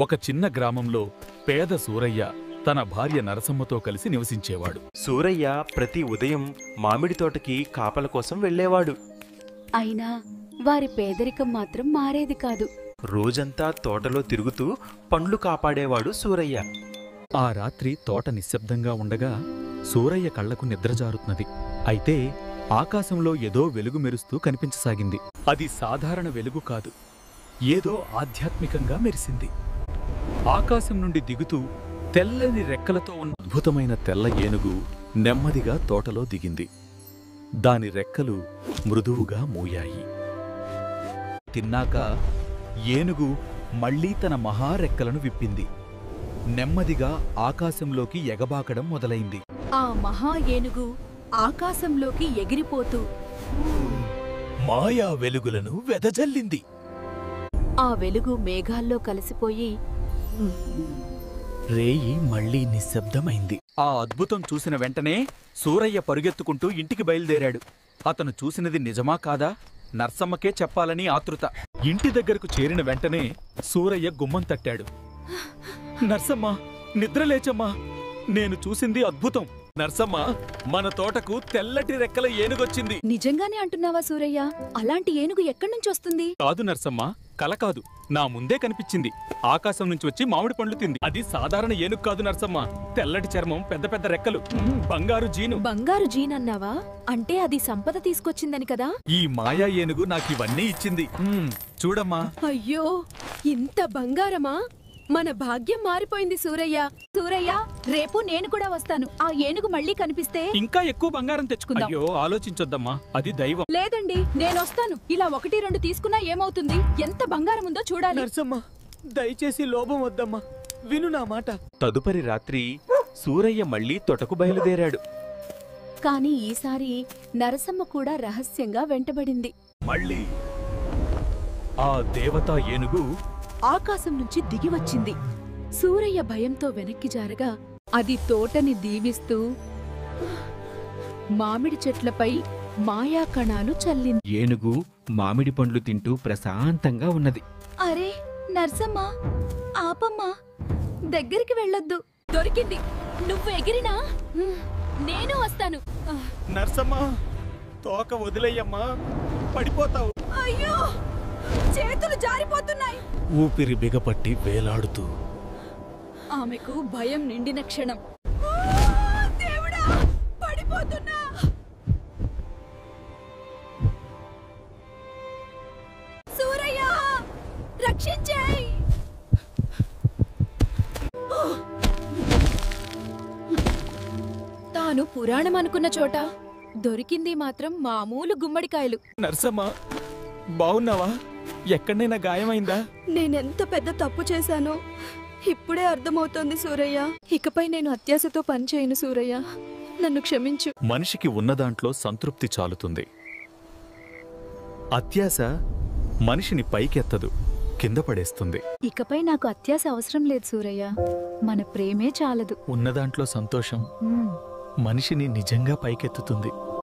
ఒక చిన్న గ్రామంలో పేద సూరయ్య తన భార్య నరసమ్మతో కలిసి నివసించేవాడు. సూరయ్య ప్రతి ఉదయం మామిడి తోటకి కాపల కోసం వెళ్లేవాడు. అయినా వారి పేదరికం మాత్రం మారేది కాదు. రోజంతా తోటలో తిరుగుతూ పండ్లు కాపాడేవాడు సూరయ్య. ఆ రాత్రి తోట నిశ్శబ్దంగా ఉండగా సూరయ్య కళ్లకు నిద్రజారుతున్నది. అయితే ఆకాశంలో ఏదో వెలుగు మెరుస్తూ కనిపించసాగింది. అది సాధారణ వెలుగు కాదు, ఏదో ఆధ్యాత్మికంగా మెరిసింది. ఆకాశం నుండి దిగుతూ తెల్లని రెక్కలతో ఉన్న అద్భుతమైన తెల్ల ఏనుగు నెమ్మదిగా తోటలో దిగింది. దాని రెక్కలు మృదువుగా మూయాయి. తిన్నాక ఏనుగు మళ్లీ తన మహారెక్కలను విప్పింది. నెమ్మదిగా ఆకాశంలోకి ఎగబాకడం మొదలైంది. ఆ మహా ఏనుగు ఆకాశంలోకి ఎగిరిపోతూ మాయా వెలుగులను వెదజల్లింది. ఆ వెలుగు మేఘాల్లో కలిసిపోయి రేయి మళ్లీ నిశ్శబ్దమైంది. ఆ అద్భుతం చూసిన వెంటనే సూరయ్య పరుగెత్తుకుంటూ ఇంటికి బయలుదేరాడు. అతను చూసినది నిజమా కాదా నర్సమ్మకే చెప్పాలని ఆతృత. ఇంటి దగ్గరకు చేరిన వెంటనే సూరయ్య గుమ్మం తట్టాడు. నర్సమ్మ, నిద్రలేచమ్మా, నేను చూసింది అద్భుతం. నర్సమ్మ, మన తోటకు తెల్లటి రెక్కల ఏనుగొచ్చింది. నిజంగానే అంటున్నావా సూరయ్య? అలాంటి ఏనుగు ఎక్కడ్నుంచొస్తుంది? కాదు నర్సమ్మ, కల కాదు, నా ముందే కనిపించింది. ఆకాశం నుంచి వచ్చి మామిడి పండ్లు తింది. అది సాధారణ ఏనుగు కాదు నర్సమ్మ. తెల్లటి చర్మం, పెద్ద పెద్ద రెక్కలు, బంగారు జీను. బంగారు జీనన్నావా? అంటే అది సంపద తీసుకొచ్చిందని కదా? ఈ మాయా ఏనుగు నాకివన్నీ ఇచ్చింది. చూడమ్మా. అయ్యో, ఇంత బంగారమా? మన భాగ్యం మారిపోయింది సూరయ్య. సూరయ్య, రేపు నేను కూడా వస్తాను. ఆ ఏనుగు మళ్ళీ కనిపిస్తే ఇంకా ఎక్కువ బంగారం తెచ్చుకుందాం. అయ్యో, ఆలోచించొద్దమ్మా, అది దైవం. లేదండి, నేనొస్తాను. ఇలా 1-2 తీసుకున్నా ఏమవుతుంది? ఎంత బంగారం ఉందో చూడాలి. నర్సమ్మ, దయచేసి లోభం వద్దమ్మా, విను నా మాట. తదుపరి రాత్రి సూరయ్య మళ్లీ తోటకు బయలుదేరాడు. కాని ఈసారి నరసమ్మ కూడా రహస్యంగా వెంటబడింది. మళ్ళీ ఆ దేవతా ఏనుగు ఆకాశం నుంచి దిగివచ్చింది. సూరయ్య భయంతో వెనక్కి జారగా అది తోటని దీవిస్తూ మామిడి చెట్లపై మాయా కణాలు చల్లింది. ఏనుగు మామిడి పండ్లు తింటూ ప్రశాంతంగా ఉన్నది. అరే నర్సమ్మ, ఆపమ్మా, దగ్గరికి వెళ్ళొద్దు. దొరికింది. నువ్వు ఎగిరినా నేను వస్తాను. నర్సమ్మ, తోక వదిలేయమ్మా, పడిపోతావు. అయ్యో, చేతులు జారిపోతున్నాయి. ఊపిరి బిగపట్టి వేలాడుతూ ఆమెకు భయం నిండిన క్షణం. దేవుడా, పడిపోతున్నా. సూరయ్య, రక్షించేయ్. తాను పురాణం అనుకున్న చోట దొరికింది మాత్రం మామూలు గుమ్మడికాయలు. నర్సమ్మ, బావున్నావా? ఎక్కడైనా గాయమైందా? నేనెంత పెద్ద తప్పు చేశానో ఇప్పుడే అర్థమవుతోంది సూరయ్య. ఇకపై నేను అత్యాశతో పనిచేయను సూరయ్య, నన్ను క్షమించు. మనిషికి ఉన్నదాంట్లో సంతృప్తి చాలుతుంది. అత్యాశ మనిషిని పైకెత్తదు, కింద పడేస్తుంది. ఇకపై నాకు అత్యాశ అవసరం లేదు సూరయ్య, మన ప్రేమే చాలదు. ఉన్నదాంట్లో సంతోషం మనిషిని నిజంగా పైకెత్తుతుంది.